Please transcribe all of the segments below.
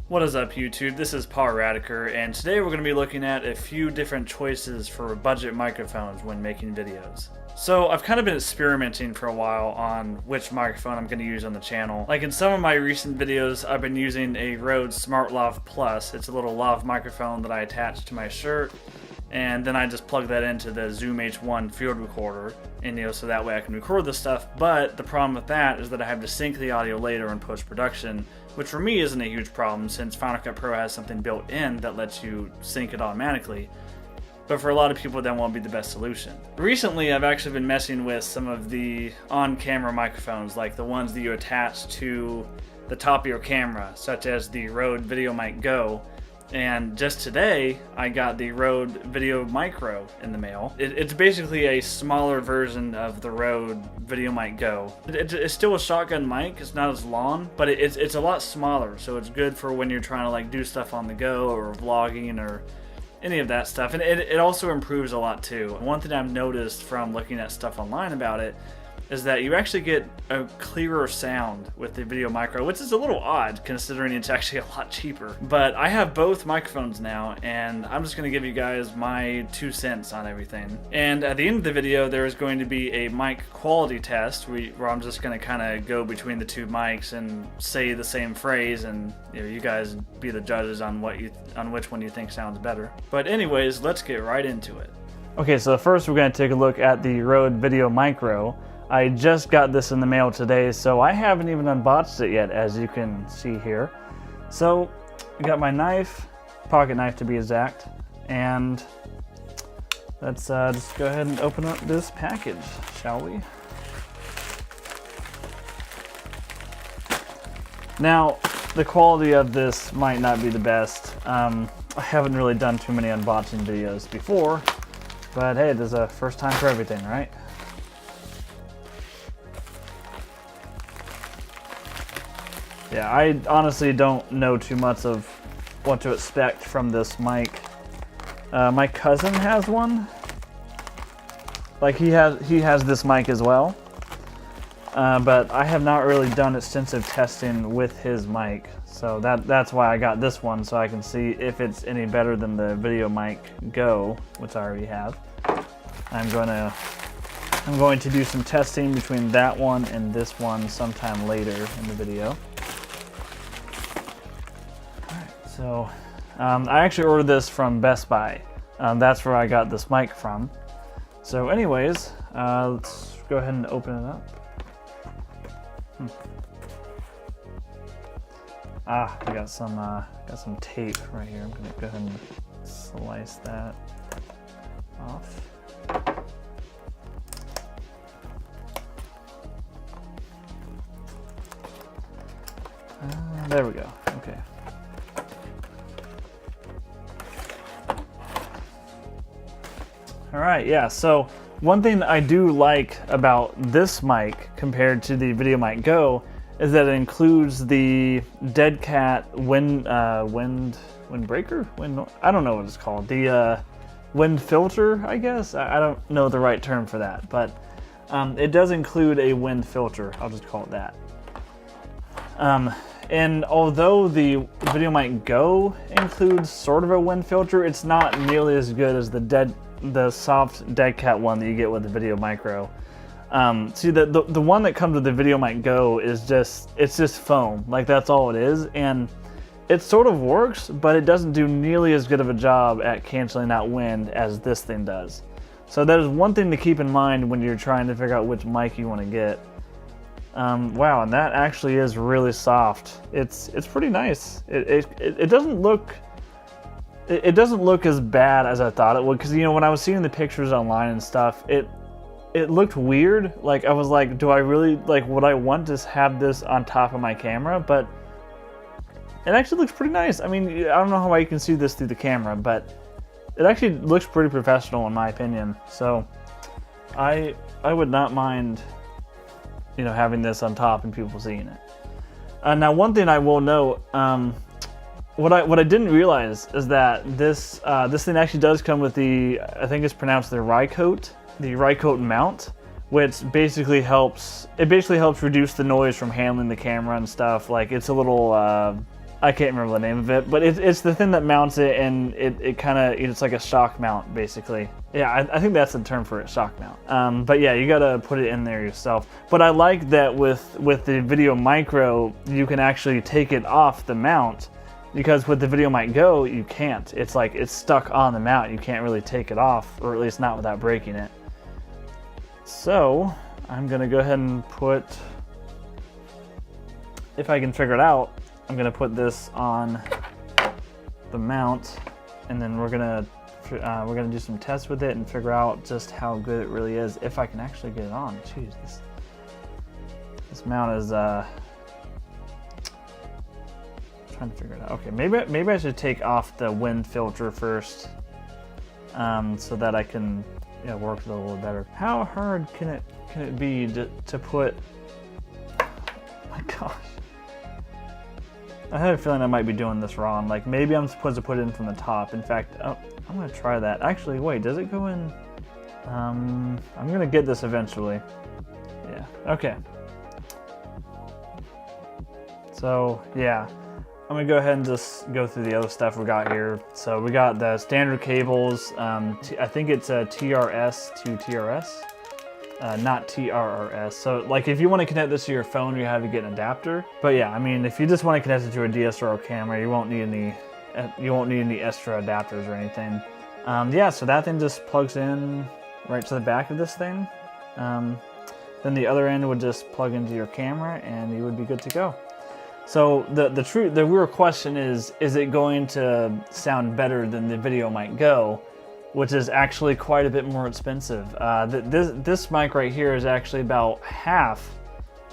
What is up, YouTube? This is Paul Radaker, and today we're going to be looking at a few different choices for budget microphones when making videos. So I've kind of been experimenting for a while on which microphone I'm going to use on the channel. Like in some of my recent videos, I've been using a Rode SmartLav Plus. It's a little lav microphone that I attach to my shirt, and then I just plug that into the Zoom H1 field recorder, and so that way I can record the stuff. But the problem with that is that I have to sync the audio later in post-production, which for me isn't a huge problem since Final Cut Pro has something built in that lets you sync it automatically. But for a lot of people, that won't be the best solution. Recently, I've actually been messing with some of the on-camera microphones, like the ones that you attach to the top of your camera, such as the Rode VideoMic Go. And just today, I got the Rode VideoMicro in the mail. It's basically a smaller version of the Rode VideoMic Go. It's still a shotgun mic, it's not as long, but it's a lot smaller, so it's good for when you're trying to like do stuff on the go or vlogging or any of that stuff. And it also improves a lot too. One thing I've noticed from looking at stuff online about it is that you actually get a clearer sound with the VideoMicro, which is a little odd considering it's actually a lot cheaper. But I have both microphones now, and I'm just gonna give you guys my 2 cents on everything. And at the end of the video, there is going to be a mic quality test where I'm just gonna kind of go between the two mics and say the same phrase, and you guys be the judges on which one you think sounds better. But anyways, let's get right into it. Okay, so first we're gonna take a look at the Rode VideoMicro. I just got this in the mail today, so I haven't even unboxed it yet, as you can see here. So, I got my knife, pocket knife to be exact, and let's just go ahead and open up this package, shall we? Now, the quality of this might not be the best. I haven't really done too many unboxing videos before, but hey, there's a first time for everything, right? Yeah, I honestly don't know too much of what to expect from this mic. My cousin has one. Like he has this mic as well. But I have not really done extensive testing with his mic. So that's why I got this one, so I can see if it's any better than the VideoMic Go, which I already have. I'm going to do some testing between that one and this one sometime later in the video. So, I actually ordered this from Best Buy. That's where I got this mic from. So anyways, let's go ahead and open it up. I got some tape right here. I'm gonna go ahead and slice that off. There we go, okay. Alright, yeah, so one thing that I do like about this mic compared to the VideoMic Go is that it includes the Dead Cat windbreaker? I don't know what it's called. The wind filter, I guess? I don't know the right term for that, but it does include a wind filter. I'll just call it that. And although the VideoMic Go includes sort of a wind filter, it's not nearly as good as the soft Dead Cat one that you get with the VideoMicro. See, the one that comes with the VideoMic Go is it's just foam, like that's all it is, and it sort of works, but it doesn't do nearly as good of a job at canceling out wind as this thing does. So that is one thing to keep in mind when you're trying to figure out which mic you want to get. Wow, and that actually is really soft. It's pretty nice. It doesn't look. It doesn't look as bad as I thought it would, because when I was seeing the pictures online and stuff, it looked weird. Like I was like, do I really would I want to have this on top of my camera? But it actually looks pretty nice. I mean, I don't know how you can see this through the camera, but it actually looks pretty professional in my opinion. So I would not mind having this on top and people seeing it. Now one thing I will note. What I didn't realize is that this thing actually does come with the, I think it's pronounced the Rycote mount, which basically helps reduce the noise from handling the camera and stuff. Like it's a little I can't remember the name of it, but it's the thing that mounts it, and it kind of, it's like a shock mount, basically. Yeah, I think that's the term for it, shock mount. But yeah, you gotta put it in there yourself. But I like that with the VideoMicro, you can actually take it off the mount, because with the VideoMic Go, you can't. It's like, it's stuck on the mount. You can't really take it off, or at least not without breaking it. So, I'm gonna go ahead and put, if I can figure it out, I'm gonna put this on the mount, and then we're gonna do some tests with it and figure out just how good it really is, if I can actually get it on. Jeez, this mount is trying to figure it out. Okay, maybe I should take off the wind filter first, so that I can work with it a little better. How hard can it be to put? Oh my gosh. I had a feeling I might be doing this wrong. Like, maybe I'm supposed to put it in from the top. In fact, I'm gonna try that. Actually, wait, does it go in? I'm gonna get this eventually. Yeah, okay. So, yeah. I'm gonna go ahead and just go through the other stuff we got here. So we got the standard cables. I think it's a TRS to TRS. Not TRRS. So like, if you want to connect this to your phone, you have to get an adapter. But yeah, I mean, if you just want to connect it to a DSLR camera, you won't need any extra adapters or anything. Yeah, so that thing just plugs in right to the back of this thing. Then the other end would just plug into your camera, and you would be good to go. So the real question is it going to sound better than the VideoMic Go, which is actually quite a bit more expensive. This mic right here is actually about half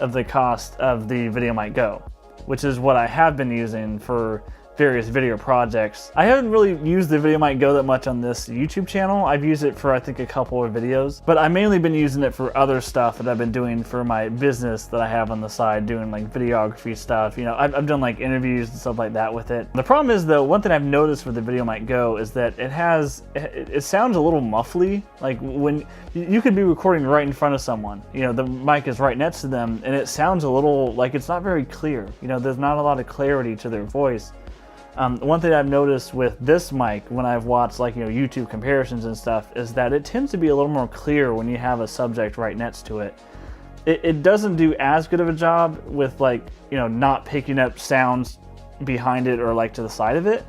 of the cost of the VideoMic Go, which is what I have been using for various video projects. I haven't really used the VideoMic Go that much on this YouTube channel. I've used it for, I think, a couple of videos, but I've mainly been using it for other stuff that I've been doing for my business that I have on the side, doing like videography stuff. I've done like interviews and stuff like that with it. The problem is, though, one thing I've noticed with the VideoMic Go is that it sounds a little muffly. Like, when you could be recording right in front of someone, the mic is right next to them, and it sounds a little like it's not very clear. There's not a lot of clarity to their voice. One thing I've noticed with this mic when I've watched YouTube comparisons and stuff is that it tends to be a little more clear when you have a subject right next to it. It doesn't do as good of a job with not picking up sounds behind it or like to the side of it,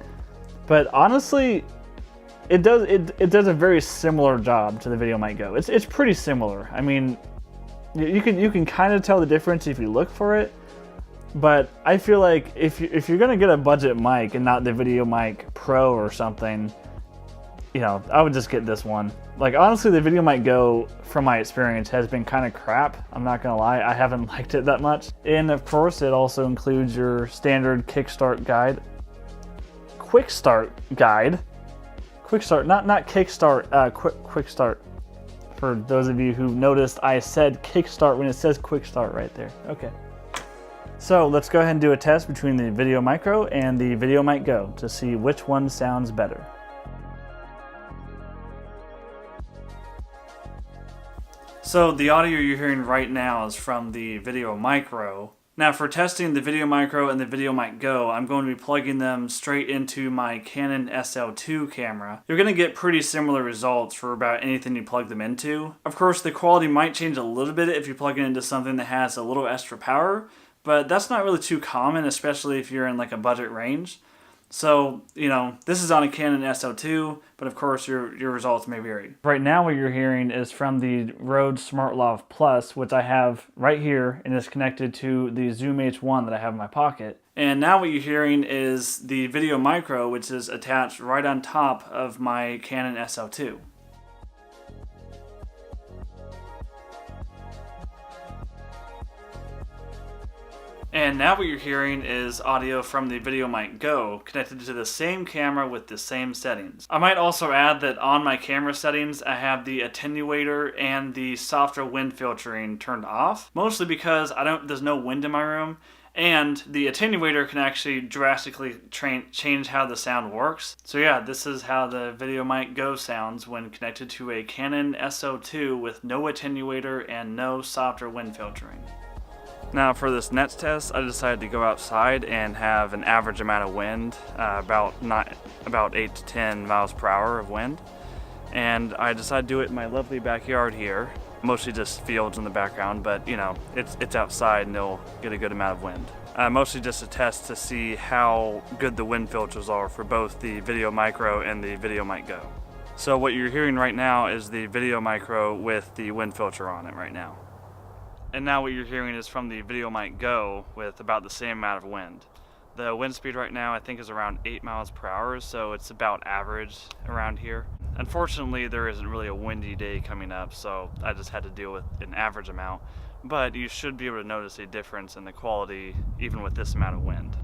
but honestly it does a very similar job to the VideoMic Go. It's pretty similar. I mean, you can kind of tell the difference if you look for it. But I feel like if you're gonna get a budget mic and not the VideoMic Pro or something, I would just get this one. Like, honestly, the VideoMic Go, from my experience, has been kind of crap. I'm not gonna lie, I haven't liked it that much. And of course, it also includes your standard quick start guide. Quick start, not kickstart. Quick start. For those of you who noticed, I said kickstart when it says quick start right there. Okay. So let's go ahead and do a test between the VideoMicro and the VideoMic Go to see which one sounds better. So the audio you're hearing right now is from the VideoMicro. Now, for testing the VideoMicro and the VideoMic Go, I'm going to be plugging them straight into my Canon SL2 camera. You're going to get pretty similar results for about anything you plug them into. Of course, the quality might change a little bit if you plug it into something that has a little extra power, but that's not really too common, especially if you're in like a budget range. So, this is on a Canon SL2, but of course your results may vary. Right now what you're hearing is from the Rode SmartLav Plus, which I have right here, and is connected to the Zoom H1 that I have in my pocket. And now what you're hearing is the VideoMicro, which is attached right on top of my Canon SL2. And now what you're hearing is audio from the VideoMic Go connected to the same camera with the same settings. I might also add that on my camera settings, I have the attenuator and the softer wind filtering turned off, mostly because there's no wind in my room, and the attenuator can actually drastically change how the sound works. So yeah, this is how the VideoMic Go sounds when connected to a Canon SL2 with no attenuator and no softer wind filtering. Now for this Nets test, I decided to go outside and have an average amount of wind, about 8 to 10 miles per hour of wind. And I decided to do it in my lovely backyard here. Mostly just fields in the background, but you know, it's outside and it'll get a good amount of wind. Mostly just a test to see how good the wind filters are for both the VideoMicro and the VideoMic Go. So what you're hearing right now is the VideoMicro with the wind filter on it right now. And now what you're hearing is from the VideoMic Go with about the same amount of wind. The wind speed right now I think is around 8 miles per hour, so it's about average around here. Unfortunately, there isn't really a windy day coming up, so I just had to deal with an average amount. But you should be able to notice a difference in the quality even with this amount of wind.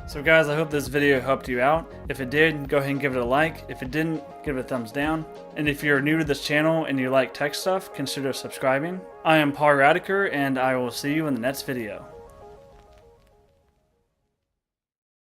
So guys, I hope this video helped you out. If it did, go ahead and give it a like. If it didn't, give it a thumbs down. And if you're new to this channel and you like tech stuff, consider subscribing. I am Paul Radaker, and I will see you in the next video.